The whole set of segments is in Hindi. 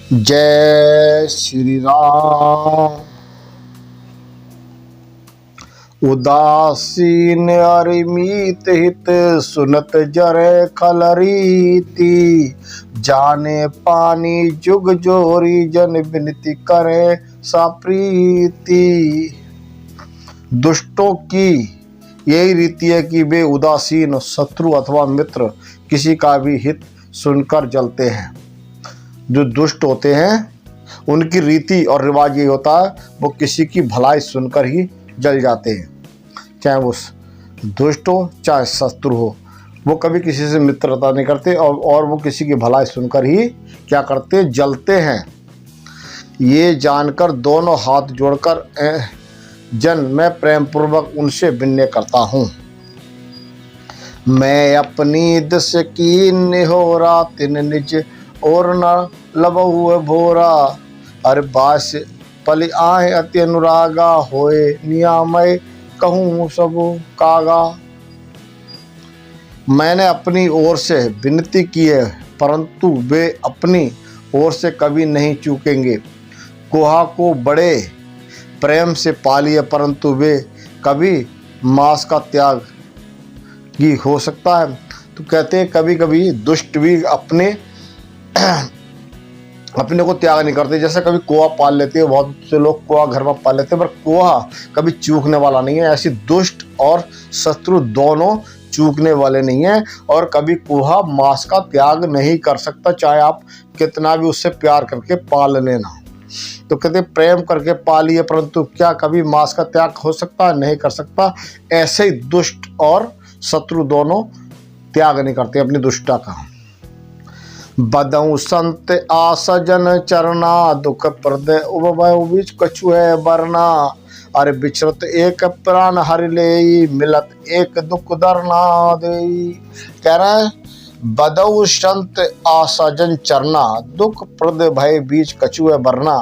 जय श्री राम। उदासीन अरिमीत हित सुनत जरे खलरीति। जाने पानी जुग जोरी जन विनती करे साप्रीति। दुष्टों की यही रीति है कि वे उदासीन शत्रु अथवा मित्र किसी का भी हित सुनकर जलते हैं। जो दुष्ट होते हैं उनकी रीति और रिवाज ये होता है, वो किसी की भलाई सुनकर ही जल जाते हैं। चाहे वो दुष्ट हो चाहे शत्रु हो, वो कभी किसी से मित्रता नहीं करते और वो किसी की भलाई सुनकर ही क्या करते, जलते हैं। ये जानकर दोनों हाथ जोड़कर जन मैं प्रेम पूर्वक उनसे विनय करता हूँ। मैं अपनी दस की निहोरा तिन निज और न लबहु भोरा। अरे बास पलि आए अति अनुरागा होए नियामय कहूँ सब कागा। मैंने अपनी ओर से विनती की है परंतु वे अपनी ओर से कभी नहीं चूकेंगे। कोहा को बड़े प्रेम से पालिए परंतु वे कभी मांस का त्याग ही हो सकता है। तो कहते हैं कभी कभी दुष्ट भी अपने को त्याग नहीं करते। जैसे कभी कोआ पाल लेते हैं, बहुत से लोग कोआ घर में पाल लेते हैं, पर कोआ कभी चूकने वाला नहीं है। ऐसी दुष्ट और शत्रु दोनों चूकने वाले नहीं हैं और कभी कोहा मांस का त्याग नहीं कर सकता, चाहे आप कितना भी उससे प्यार करके पाल लेना। तो कहते प्रेम करके पालिए परंतु क्या कभी मांस का त्याग हो सकता है? नहीं कर सकता। ऐसे ही दुष्ट और शत्रु दोनों त्याग नहीं करते अपनी दुष्टता का। बदऊ संत आसजन चरना दुख प्रदय उभय बीच कछु है बरना। अरे बिछरत एक प्राण हरि ले मिलत एक दुख दरना दे। कह रहा है बदऊ संत आसजन चरना दुख प्रदय भय बीच कछु है बरना।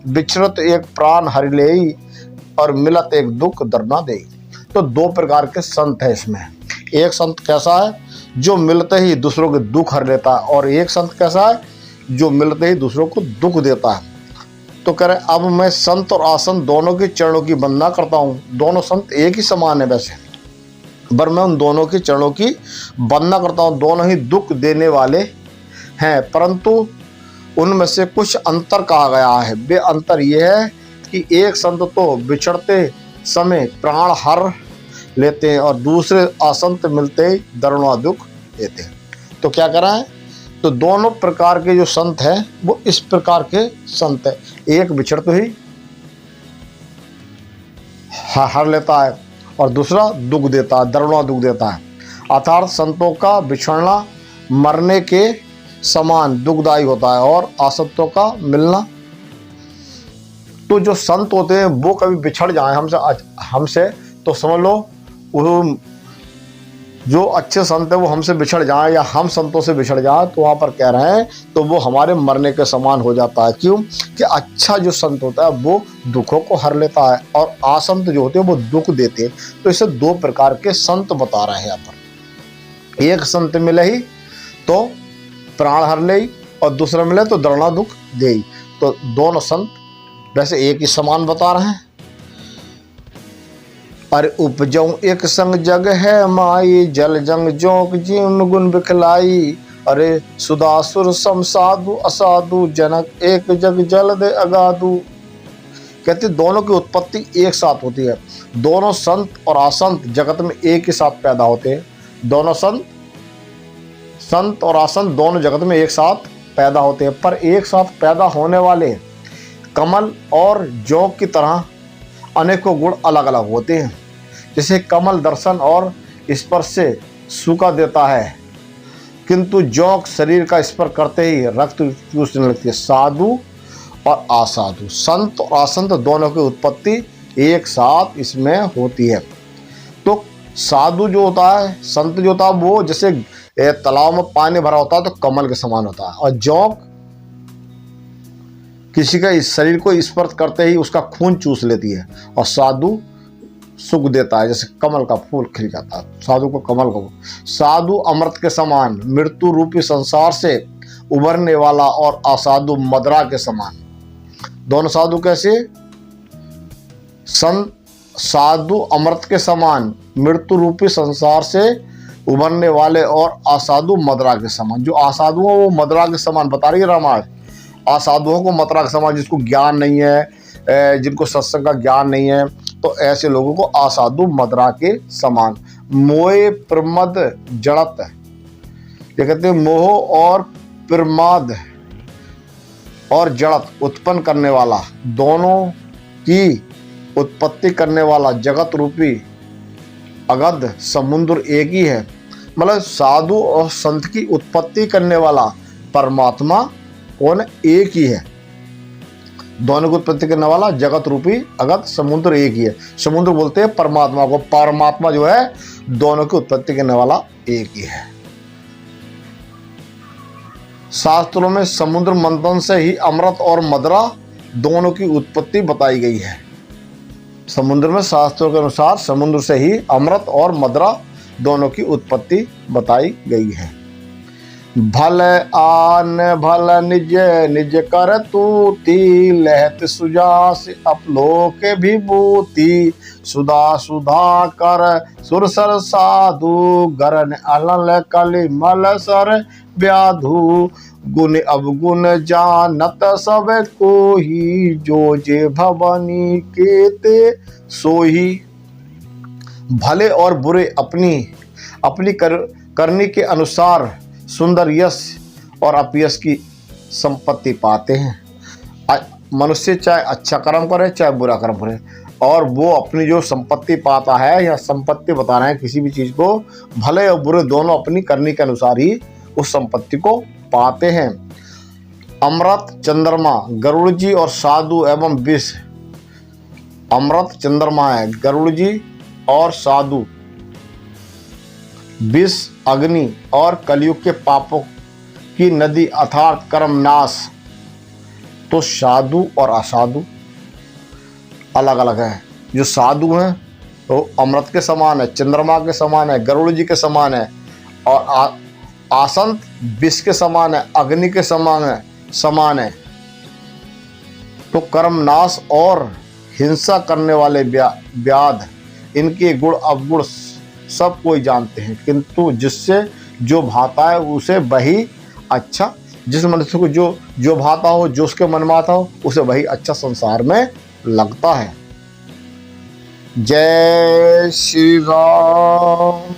बिछरत एक प्राण हरि ले और मिलत एक दुख दरना दे। तो दो प्रकार के संत है इसमें। एक संत कैसा है जो मिलते ही दूसरों के दुख हर लेता है, और एक संत कैसा है जो मिलते ही दूसरों को दुख देता है। तो कह रहे अब मैं संत और आसंत दोनों के चरणों की वंदना करता हूँ। दोनों संत एक ही समान है वैसे, पर मैं उन दोनों के चरणों की वंदना करता हूँ। दोनों ही दुख देने वाले हैं परंतु उनमें से कुछ अंतर कहा गया है। वे अंतर ये है कि एक संत तो बिछड़ते समय प्राण हर लेते हैं और दूसरे आसंत मिलते ही दरुणा दुख देते हैं। तो क्या करा है, तो दोनों प्रकार के जो संत हैं वो इस प्रकार के संत है। एक बिछड़ते ही हर लेता है और दूसरा दुख देता है, दरुणा दुख देता है। अर्थात संतों का बिछड़ना मरने के समान दुखदायी होता है और आसंतों का मिलना। तो जो संत होते हैं वो कभी बिछड़ जाए हमसे तो समझ लो वो जो अच्छे संत है वो हमसे बिछड़ जाए या हम संतों से बिछड़ जाए, तो वहाँ पर कह रहे हैं तो वो हमारे मरने के समान हो जाता है। क्यों कि अच्छा जो संत होता है वो दुखों को हर लेता है और आसंत जो होते हैं वो दुख देते हैं। तो इसे दो प्रकार के संत बता रहे हैं यहाँ पर। एक संत मिले ही तो प्राण हर ले और दूसरा मिले तो दरुणा दुख दे। तो दोनों संत वैसे एक ही समान बता रहे हैं। अरे उपजऊ एक संग जग है माई जल जंग जोक जीवन गुण बिखलाई। अरे सुदासुर सम साधु असाधु जनक एक जग जल दे अगाधु। कहते दोनों की उत्पत्ति एक साथ होती है। दोनों संत और असंत जगत में एक ही साथ पैदा होते हैं। दोनों संत और असंत दोनों जगत में एक साथ पैदा होते हैं, पर एक साथ पैदा होने वाले कमल और जोक की तरह अनेकों गुण अलग अलग होते हैं। जैसे कमल दर्शन और स्पर्श से सूखा देता है किंतु जोक शरीर का स्पर्श करते ही रक्त चूसने लगती है। साधु और असाधु, संत और असंत दोनों की उत्पत्ति एक साथ इसमें होती है। तो साधु जो होता है, संत जो होता है वो जैसे तालाब में पानी भरा होता है तो कमल के समान होता है, और जोक किसी का इस शरीर को स्पर्श करते ही उसका खून चूस लेती है। और साधु सुख देता है, जैसे कमल का फूल खिल जाता है। साधु को कमल को, साधु अमृत के समान मृत्यु रूपी संसार से उभरने वाला और असाधु मदरा के समान। दोनों साधु कैसे? संत साधु अमृत के समान, मृत्यु रूपी संसार से उभरने वाले, और असाधु मदरा के समान। जो असाधु है वो मदरा के समान बता रही है रामायण। असाधुओं को मदरा के समान, जिसको ज्ञान नहीं है, जिनको सत्संग का ज्ञान नहीं है, तो ऐसे लोगों को असाधु मदरा के समान। मोह प्रमद जड़त, ये कहते हैं मोह और प्रमाद और जड़त उत्पन्न करने वाला, दोनों की उत्पत्ति करने वाला जगत रूपी अगध समुद्र एक ही है। मतलब साधु और संत की उत्पत्ति करने वाला परमात्मा कौन? एक ही है। दोनों की उत्पत्ति करने वाला जगत रूपी अगध समुद्र एक ही है। समुद्र बोलते हैं परमात्मा को। परमात्मा जो है दोनों की उत्पत्ति करने वाला एक ही है। शास्त्रों में समुद्र मंथन से ही अमृत और मदरा दोनों की उत्पत्ति बताई गई है। समुद्र में शास्त्रों के अनुसार समुद्र से ही अमृत और मदरा दोनों की उत्पत्ति बताई गई है। भल आन भल निज निज कर तूती, लहत सुजास अपलोक विभूति, सुधा सुधा कर सुरसर साधु, गरन अलल कलिमल सर व्याधु, गुण अवगुण जानत सब कोही, जो जे भवानी केते सोही। भले और बुरे अपनी करनी के अनुसार सुंदर यश और अपयश की संपत्ति पाते हैं। मनुष्य चाहे अच्छा कर्म करे चाहे बुरा कर्म करे, और वो अपनी जो संपत्ति पाता है, या संपत्ति बता रहे हैं किसी भी चीज़ को, भले और बुरे दोनों अपनी करनी के अनुसार ही उस संपत्ति को पाते हैं। अमृत चंद्रमा गरुड़ जी और साधु एवं विष। अमृत चंद्रमा है, गरुड़ जी और साधु, विष अग्नि और कलयुग के पापों की नदी अर्थात कर्म नाश। तो साधु और असाधु अलग अलग है। जो साधु हैं तो अमृत के समान है, चंद्रमा के समान है, गरुड़ जी के समान है, और आसंत विष के समान है, अग्नि के समान है। तो कर्म नाश और हिंसा करने वाले व्याध, इनके गुण अवगुण सब कोई जानते हैं, किंतु जिससे जो भाता है उसे वही अच्छा, जिस मनुष्य को जो भाता हो, जो उसके मन में आता हो, उसे वही अच्छा संसार में लगता है। जय श्री राम।